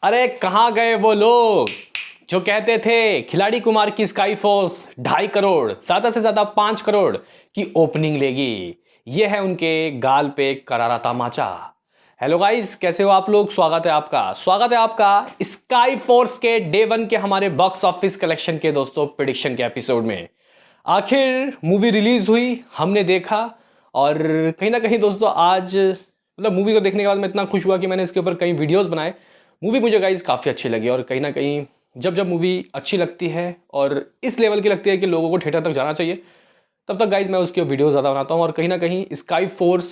अरे कहाँ गए वो लोग जो कहते थे खिलाड़ी कुमार की स्काई फोर्स 2.5 करोड़ ज्यादा से ज्यादा 5 करोड़ की ओपनिंग लेगी। ये है उनके गाल पे करारा तमाचा। हेलो गाइस, कैसे हो आप लोग? स्वागत है आपका स्काई फोर्स के डे 1 के हमारे बॉक्स ऑफिस कलेक्शन के दोस्तों प्रिडिक्शन के एपिसोड में। आखिर मूवी रिलीज हुई, हमने देखा और कहीं ना कहीं दोस्तों आज मतलब मूवी को देखने के बाद मैं इतना खुश हुआ कि मैंने इसके ऊपर कई वीडियोस बनाए। मूवी मुझे गाइज काफ़ी अच्छी लगी और कहीं ना कहीं जब जब मूवी अच्छी लगती है और इस लेवल की लगती है कि लोगों को थिएटर तक जाना चाहिए, तब तक गाइज मैं उसके वीडियो ज़्यादा बनाता हूँ। और कहीं ना कहीं sky force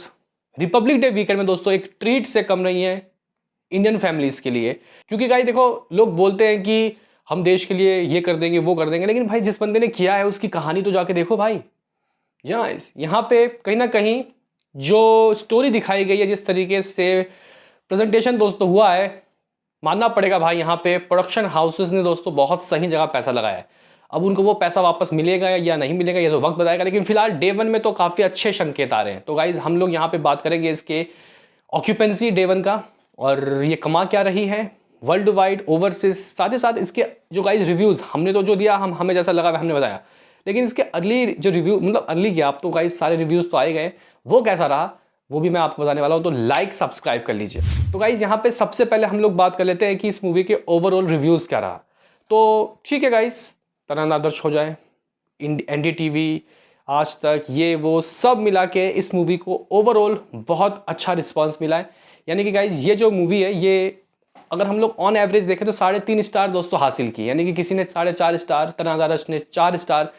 Republic day weekend में दोस्तों एक ट्रीट से कम नहीं है इंडियन फैमिलीज़ के लिए। क्योंकि गाइज देखो, लोग बोलते हैं कि हम देश के लिए ये कर देंगे वो कर देंगे, लेकिन भाई जिस बंदे ने किया है उसकी कहानी तो जाके देखो भाई। यहाँ पे कहीं ना कहीं जो स्टोरी दिखाई गई है, जिस तरीके से प्रेजेंटेशन दोस्तों हुआ है, मानना पड़ेगा भाई यहाँ पे प्रोडक्शन हाउसेस ने दोस्तों बहुत सही जगह पैसा लगाया है। अब उनको वो पैसा वापस मिलेगा या नहीं मिलेगा ये तो वक्त बताएगा, लेकिन फिलहाल डे 1 में तो काफ़ी अच्छे संकेत आ रहे हैं। तो गाइज हम लोग यहाँ पे बात करेंगे इसके ऑक्यूपेंसी डे 1 का और ये कमा क्या रही है वर्ल्ड वाइड ओवरसीज, साथ ही साथ इसके जो गाइज रिव्यूज़ हमने तो जो दिया हमें जैसा लगा हमने बताया, लेकिन इसके अर्ली जो रिव्यू मतलब अर्ली क्या, आप तो गाइज सारे रिव्यूज़ तो आए गए, वो कैसा रहा वो भी मैं आपको बताने वाला हूं। तो लाइक सब्सक्राइब कर लीजिए। तो गाइज यहाँ पे सबसे पहले हम लोग बात कर लेते हैं कि इस मूवी के ओवरऑल रिव्यूज़ क्या रहा। तो ठीक है गाइज, तराना आदर्श हो जाए, NDTV, आज तक, ये वो सब मिला के इस मूवी को ओवरऑल बहुत अच्छा रिस्पांस मिला है। यानी कि गाइज ये जो मूवी है ये अगर हम लोग ऑन एवरेज देखें तो 3.5 स्टार दोस्तों हासिल की। यानी कि किसी ने 4.5 स्टार, तराना आदर्श ने 4 स्टार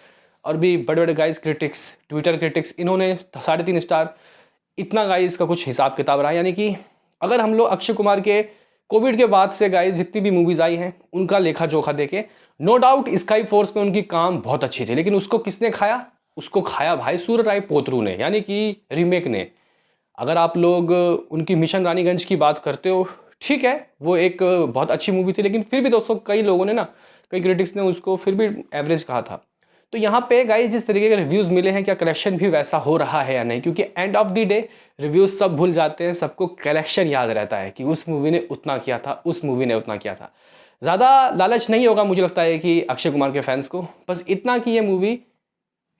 और भी बड़े बड़े गाइज क्रिटिक्स, ट्विटर क्रिटिक्स, इन्होंने 3.5 स्टार। इतना गाइज का कुछ हिसाब किताब रहा। यानी कि अगर हम लोग अक्षय कुमार के कोविड के बाद से गाइज जितनी भी मूवीज आई हैं उनका लेखा जोखा देखें, नो डाउट स्काई फोर्स में उनकी काम बहुत अच्छी थी, लेकिन उसको किसने खाया? उसको खाया भाई सूर्य राय पोतरू ने, यानी कि रीमेक ने। अगर आप लोग उनकी मिशन रानीगंज की बात करते हो, ठीक है वो एक बहुत अच्छी मूवी थी, लेकिन फिर भी दोस्तों कई लोगों ने ना, कई क्रिटिक्स ने उसको फिर भी एवरेज कहा था। तो यहाँ पे गाइस जिस तरीके के रिव्यूज़ मिले हैं, क्या कलेक्शन भी वैसा हो रहा है या नहीं? क्योंकि end of the day reviews सब भूल जाते हैं, सबको कलेक्शन याद रहता है कि उस मूवी ने उतना किया था, उस मूवी ने उतना किया था। ज़्यादा लालच नहीं होगा मुझे लगता है कि अक्षय कुमार के फैंस को, बस इतना कि ये मूवी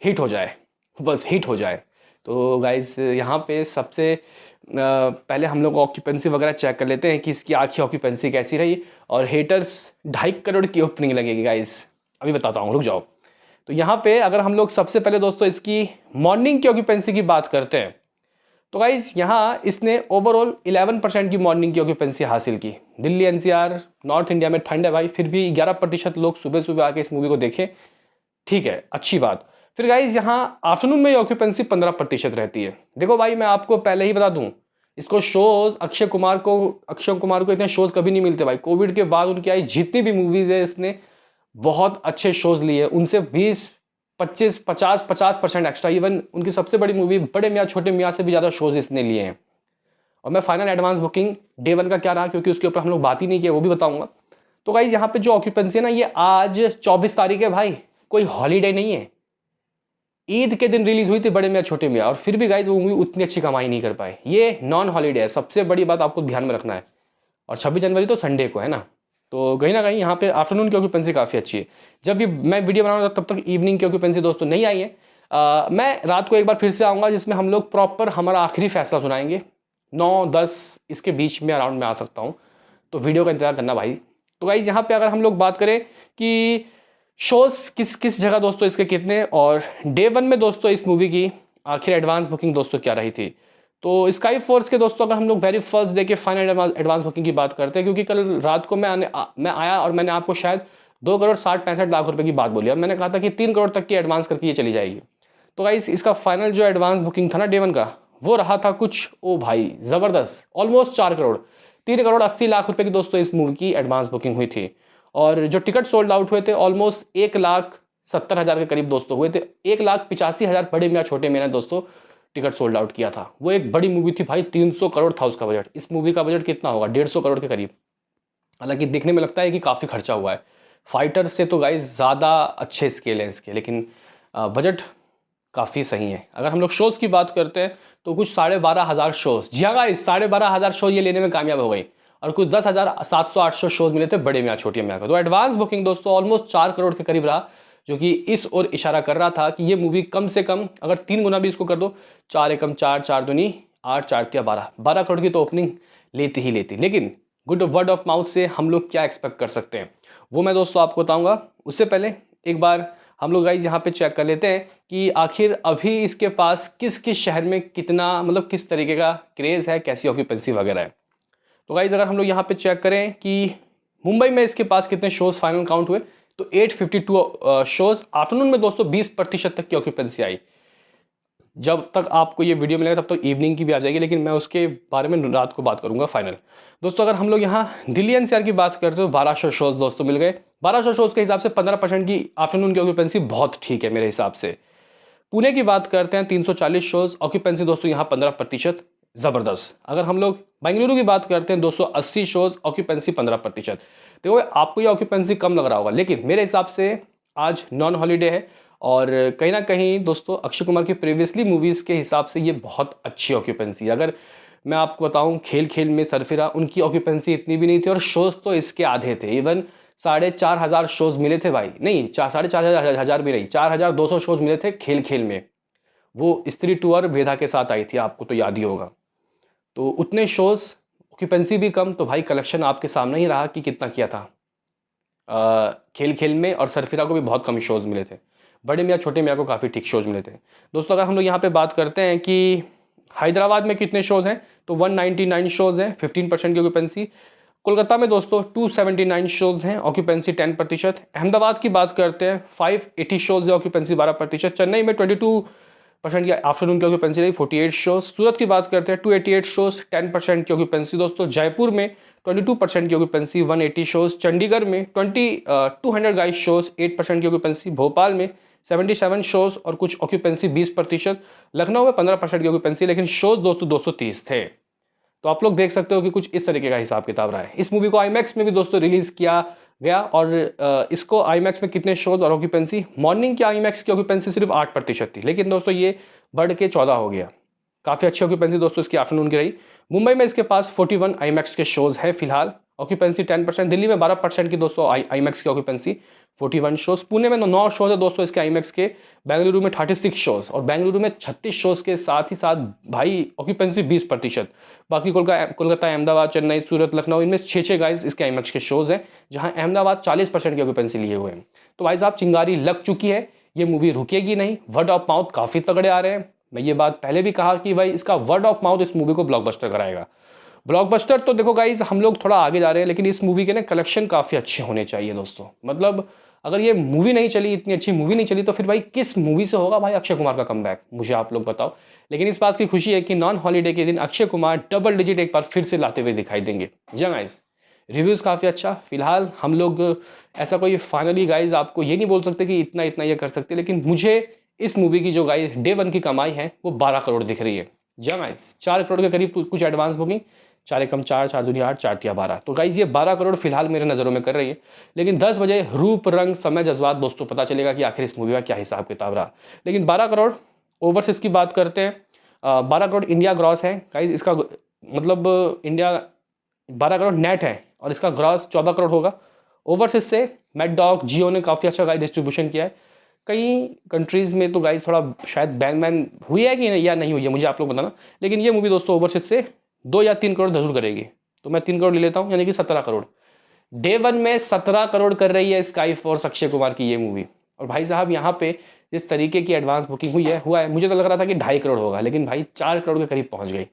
हिट हो जाए, बस हिट हो जाए। तो गाइस यहाँ पे सबसे पहले हम लोग ऑक्यूपेंसी वगैरह चेक कर लेते हैं कि इसकी आखिरी ऑक्यूपेंसी कैसी रही। और हेटर्स 2.5 करोड़ की ओपनिंग लगेगी गाइस, अभी बताता हूँ, रुक जाओ। तो यहाँ पे अगर हम लोग सबसे पहले दोस्तों इसकी मॉर्निंग की ऑक्यूपेंसी की बात करते हैं, तो गाइज यहाँ इसने ओवरऑल 11% की मॉर्निंग की ऑक्यूपेंसी हासिल की। दिल्ली NCR नॉर्थ इंडिया में ठंड है भाई, फिर भी 11% लोग सुबह सुबह आके इस मूवी को देखें, ठीक है, अच्छी बात। फिर गाइज यहाँ आफ्टरनून में ऑक्यूपेंसी 15% रहती है। देखो भाई मैं आपको पहले ही बता दूं, इसको शोज अक्षय कुमार को इतने शोज कभी नहीं मिलते भाई। कोविड के बाद उनकी आई जितनी भी मूवीज है इसने बहुत अच्छे शोज लिए, उनसे 20 25 50% एक्स्ट्रा। इवन उनकी सबसे बड़ी मूवी बड़े मियाँ छोटे मियाँ से भी ज़्यादा शोज इसने लिए हैं। और मैं फाइनल एडवांस बुकिंग डे 1 का क्या रहा, क्योंकि उसके ऊपर हम लोग बात ही नहीं किया, वो भी बताऊंगा। तो गाइज यहाँ पे जो ऑक्यूपेंसी है ना, ये आज 24 तारीख है भाई, कोई हॉलीडे नहीं है, ईद के दिन रिलीज हुई थी बड़े मियाँ छोटे मियाँ, और फिर भी गाइज वो मूवी उतनी अच्छी कमाई नहीं कर पाए। ये नॉन हॉलीडे है, सबसे बड़ी बात आपको ध्यान में रखना है। और 26 जनवरी तो संडे को है ना, तो कहीं ना कहीं यहाँ पे आफ्टरनून की ऑक्यूपेंसी काफ़ी अच्छी है। जब भी मैं वीडियो बनाऊंगा तब तक इवनिंग की ऑक्यूपेंसी दोस्तों नहीं आई है। मैं रात को एक बार फिर से आऊँगा जिसमें हम लोग प्रॉपर हमारा आखिरी फैसला सुनाएंगे। 9-10 इसके बीच में अराउंड में आ सकता हूँ, तो वीडियो का इंतजार करना भाई। तो गाइज यहाँ पे अगर हम लोग बात करें कि शोज़ किस किस जगह दोस्तों इसके कितने, और डे 1 में दोस्तों इस मूवी की आखिर एडवांस बुकिंग दोस्तों क्या रही थी। तो स्काई फोर्स के दोस्तों अगर हम लोग वेरी फर्स्ट डे के फाइनल एडवांस बुकिंग की बात करते हैं, क्योंकि कल रात को मैं आया और मैंने आपको शायद 2,60,65,00,000 रुपए की बात बोली, और मैंने कहा था कि 3 करोड़ तक की एडवांस करके ये चली जाएगी। तो गाइस इसका फाइनल जो एडवांस बुकिंग था ना डे 1 का, वो रहा था कुछ, ओ भाई ज़बरदस्त, ऑलमोस्ट 4 करोड़, 3,80,00,000 रुपए की दोस्तों इस मूवी की एडवांस बुकिंग हुई थी। और जो टिकट सोल्ड आउट हुए थे ऑलमोस्ट 1,70,000 के करीब दोस्तों हुए थे। 1,85,000 बड़े मियाँ छोटे मियाँ दोस्तों टिकट सोल्ड आउट किया था। वो एक बड़ी मूवी थी भाई, 300 करोड़ था उसका बजट। इस मूवी का बजट कितना होगा? 150 करोड़ के करीब। हालांकि दिखने में लगता है कि काफ़ी खर्चा हुआ है, फाइटर से तो गाइज ज़्यादा अच्छे स्केल हैं इसके, लेकिन बजट काफ़ी सही है। अगर हम लोग शोज़ की बात करते हैं तो कुछ 12,500 शोज़, जी हाँ गाइज 12,500 शो ये लेने में कामयाब हो गई। और कुछ 10,700-800 शोज मिले थे बड़े मियाँ छोटे मियाँ को। तो एडवांस बुकिंग दोस्तों ऑलमोस्ट 4 करोड़ के करीब रहा, जो कि इस ओर इशारा कर रहा था कि ये मूवी कम से कम अगर 3 गुना भी इसको कर दो, 4 एकम 4, 4 दूनी 8, 4 तिया 12 करोड़ की तो ओपनिंग लेती ही लेती। लेकिन गुड वर्ड ऑफ माउथ से हम लोग क्या एक्सपेक्ट कर सकते हैं वो मैं दोस्तों आपको बताऊंगा। उससे पहले एक बार हम लोग गाइज यहाँ पे चेक कर लेते हैं कि आखिर अभी इसके पास किस किस शहर में कितना, मतलब किस तरीके का क्रेज़ है, कैसी ऑक्यूपेंसी वगैरह है। तो गाइज अगर हम लोग यहाँ पे चेक करें कि मुंबई में इसके पास कितने शोज़ फाइनल काउंट हुए, तो 852 शोज़। आफ्टरनून में दोस्तों 20% तक की ऑक्यूपेंसी आई। जब तक आपको ये वीडियो मिलेगा तब तक इवनिंग की भी आ जाएगी, लेकिन मैं उसके बारे में रात को बात करूंगा फाइनल। दोस्तों अगर हम लोग यहाँ दिल्ली एनसीआर की बात करते हो 1200 शोज़ दोस्तों मिल गए। 1200 शोज़ के हिसाब से 15% की आफ्टरनून की ऑक्यूपेंसी बहुत ठीक है मेरे हिसाब से। पुणे की बात करते हैं 340 शोज़, ऑक्यूपेंसी दोस्तों यहाँ 15%, ज़बरदस्त। अगर हम लोग बेंगलुरु की बात करते हैं 280 शोज़, ऑक्यूपेंसी 15%। देखो आपको ये ऑक्यूपेंसी कम लग रहा होगा, लेकिन मेरे हिसाब से आज नॉन हॉलीडे है और कहीं ना कहीं दोस्तों अक्षय कुमार की प्रीवियसली मूवीज़ के हिसाब से ये बहुत अच्छी ऑक्यूपेंसी है। अगर मैं आपको बताऊं खेल खेल में सरफिरा, उनकी ऑक्यूपेंसी इतनी भी नहीं थी और शोज़ तो इसके आधे थे। इवन 4,500 शोज़ मिले थे भाई, नहीं 4,500 भी नहीं, 4,200 शोज़ मिले थे खेल खेल में। वो स्त्री टू और वेदा के साथ आई थी, आपको तो याद ही होगा। तो उतने शोज़, ऑक्यूपेंसी भी कम, तो भाई कलेक्शन आपके सामने ही रहा कि कितना किया था। खेल खेल में और सरफिरा को भी बहुत कम शोज़ मिले थे, बड़े मियाँ छोटे मियाँ को काफ़ी ठीक शोज़ मिले थे। दोस्तों अगर हम लोग यहाँ पे बात करते हैं कि हैदराबाद में कितने शोज़ हैं, तो 199 शोज़ हैं, 15% की ऑक्यूपेंसी। कोलकाता में दोस्तों 279 शोज़ हैं, ऑक्यूपेंसी 10%। अहमदाबाद की बात करते हैं 580 शोज़ है, ऑक्यूपेंसी 12%। चेन्नई में 22% की आफ्टरनून की ऑक्यूपेंसी रही, 48 शोज़। सूरत की बात करते हैं 288 शोज़, 10% की ऑक्यूपेंसी दोस्तों। जयपुर में 22% की ऑक्यूपेंसी, 180 शोज़। चंडीगढ़ में 200 गाइस शोज़, 8% की ऑक्यूपेंसी। भोपाल में 77 शोज़ और कुछ ऑक्यूपेंसी 20%। लखनऊ में 15% की ऑक्यूपेंसी, लेकिन शोज़ दोस्तों 230 थे। तो आप लोग देख सकते हो कि कुछ इस तरीके का हिसाब किताब रहा है। इस मूवी को आईमैक्स में भी दोस्तों रिलीज़ किया गया और इसको आईमैक्स में कितने शोज़ और ऑक्यूपेंसी, मॉर्निंग की आईमैक्स की ऑक्यूपेंसी सिर्फ 8% थी, लेकिन दोस्तों ये बढ़ के 14 हो गया। काफ़ी अच्छी ऑक्यूपेंसी दोस्तों इसकी आफ्टरनून की रही। मुंबई में इसके पास 41 आईमैक्स के शोज़ हैं फिलहाल, ऑक्यूपेंसी 10%। दिल्ली में 12% की दोस्तों आईमैक्स की ऑक्यूपेंसी, 41 शोज़। पुणे में 9 शोज़ है दोस्तों इसके आईमैक्स के। बेंगलुरु में 36 शोज़ और बेंगलुरु में 36 शोज़ के साथ ही साथ भाई ऑक्यूपेंसी 20%। बाकी कोलकाता, अहमदाबाद, चेन्नई, सूरत, लखनऊ, इनमें 6 गाइस इसके आईमैक्स के शोज़ हैं, जहां अहमदाबाद 40% की ऑक्यूपेंसी लिए हुए हैं। तो भाई साहब चिंगारी लग चुकी है, ये मूवी रुकेगी नहीं। वर्ड ऑफ माउथ काफ़ी तगड़े आ रहे हैं। मैं ये बात पहले भी कहा कि भाई इसका वर्ड ऑफ माउथ इस मूवी को ब्लॉकबस्टर कराएगा। ब्लॉकबस्टर तो देखो गाइज हम लोग थोड़ा आगे जा रहे हैं, लेकिन इस मूवी के ना कलेक्शन काफ़ी अच्छे होने चाहिए दोस्तों। मतलब अगर ये मूवी नहीं चली, इतनी अच्छी मूवी नहीं चली, तो फिर भाई किस मूवी से होगा भाई अक्षय कुमार का कमबैक, मुझे आप लोग बताओ। लेकिन इस बात की खुशी है कि नॉन हॉलीडे के दिन अक्षय कुमार डबल डिजिट एक बार फिर से लाते हुए दिखाई देंगे। जी गाइज, रिव्यूज़ काफ़ी अच्छा। फिलहाल हम लोग ऐसा कोई फाइनली गाइज आपको ये नहीं बोल सकते कि इतना इतना ये कर सकते, लेकिन मुझे इस मूवी की जो गाइज डे 1 की कमाई है वो 12 करोड़ दिख रही है। जी गाइज, 4 करोड़ के करीब कुछ एडवांस बुकिंग, 4 एकम 4, 4 दूनी 8, 4 तिया 12। तो गाइज ये 12 करोड़ फिलहाल मेरे नज़रों में कर रही है। लेकिन 10 बजे रूप रंग समय जज्बात दोस्तों पता चलेगा कि आखिर इस मूवी का क्या हिसाब किताब रहा। लेकिन 12 करोड़ ओवरसीज की बात करते हैं, 12 करोड़ इंडिया ग्रॉस है गाइज इसका, मतलब इंडिया 12 करोड़ नेट है और इसका ग्रॉस 14 करोड़ होगा। ओवरसीज से मैकडॉग, जियो ने काफ़ी अच्छा गाइज डिस्ट्रीब्यूशन किया है। कई कंट्रीज़ में तो गाइज थोड़ा शायद बैन हुई है कि या नहीं हुई है, मुझे आप लोग बताना। लेकिन ये मूवी दोस्तों ओवरसीज से 2 या 3 करोड़ जरूर करेगी, तो मैं 3 करोड़ ले लेता हूँ, यानी कि 17 करोड़। डे 1 में 17 करोड़ कर रही है स्काई फोर्स अक्षय कुमार की ये मूवी। और भाई साहब यहाँ पे जिस तरीके की एडवांस बुकिंग हुआ है, मुझे तो लग रहा था कि 2.5 करोड़ होगा, लेकिन भाई 4 करोड़ के करीब पहुँच गई।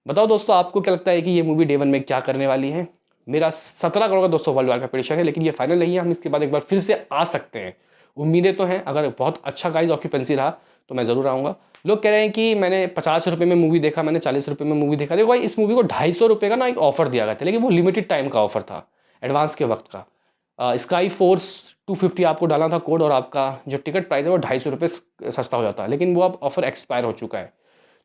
बताओ दोस्तों आपको क्या लगता है कि ये मूवी डे 1 में क्या करने वाली है। मेरा 17 करोड़ का दोस्तों वर्ल्ड वाइड का प्रेडिक्शन है, लेकिन ये फाइनल नहीं है, हम इसके बाद एक बार फिर से आ सकते हैं। उम्मीदें तो हैं, अगर बहुत अच्छा गाइज ऑक्यूपेंसी रहा तो मैं ज़रूर आऊँगा। लोग कह रहे हैं कि मैंने 50 रुपये में मूवी देखा, मैंने 40 रुपये में मूवी देखा। देखो भाई इस मूवी को 250 रुपये का ना एक ऑफर दिया गया था, लेकिन वो लिमिटेड टाइम का ऑफर था, एडवांस के वक्त का। स्काई फोर्स 250 आपको डालना था कोड और आपका जो टिकट प्राइस है वो 250 रुपये सस्ता हो जाता है, लेकिन वो अब ऑफर एक्सपायर हो चुका है।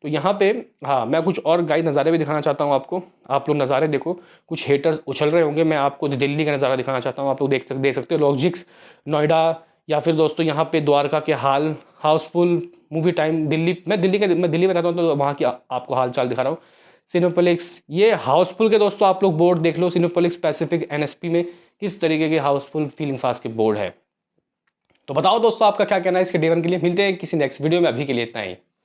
तो यहाँ पे हाँ मैं कुछ और गाइड नज़ारे भी दिखाना चाहता हूँ आपको। आप लोग नज़ारे देखो, कुछ हेटर्स उछल रहे होंगे, मैं आपको दिल्ली का नज़ारा दिखाना चाहता हूँ। आप लोग देख सकते हो लॉजिक्स, नोएडा, या फिर दोस्तों यहाँ पे द्वारका के हाल, हाउसफुल, मूवी टाइम दिल्ली। मैं दिल्ली में रहता हूँ तो वहाँ की आपको हाल चाल दिखा रहा हूँ। सिनेपोलिक्स, ये हाउसफुल के दोस्तों आप लोग बोर्ड देख लो, सिनेपोलिक्स पैसिफिक एनएसपी में किस तरीके के हाउसफुल फीलिंग फास्ट के बोर्ड है। तो बताओ दोस्तों आपका क्या कहना है इसके डे 1 के लिए। मिलते हैं किसी नेक्स्ट वीडियो में, अभी के लिए इतना ही।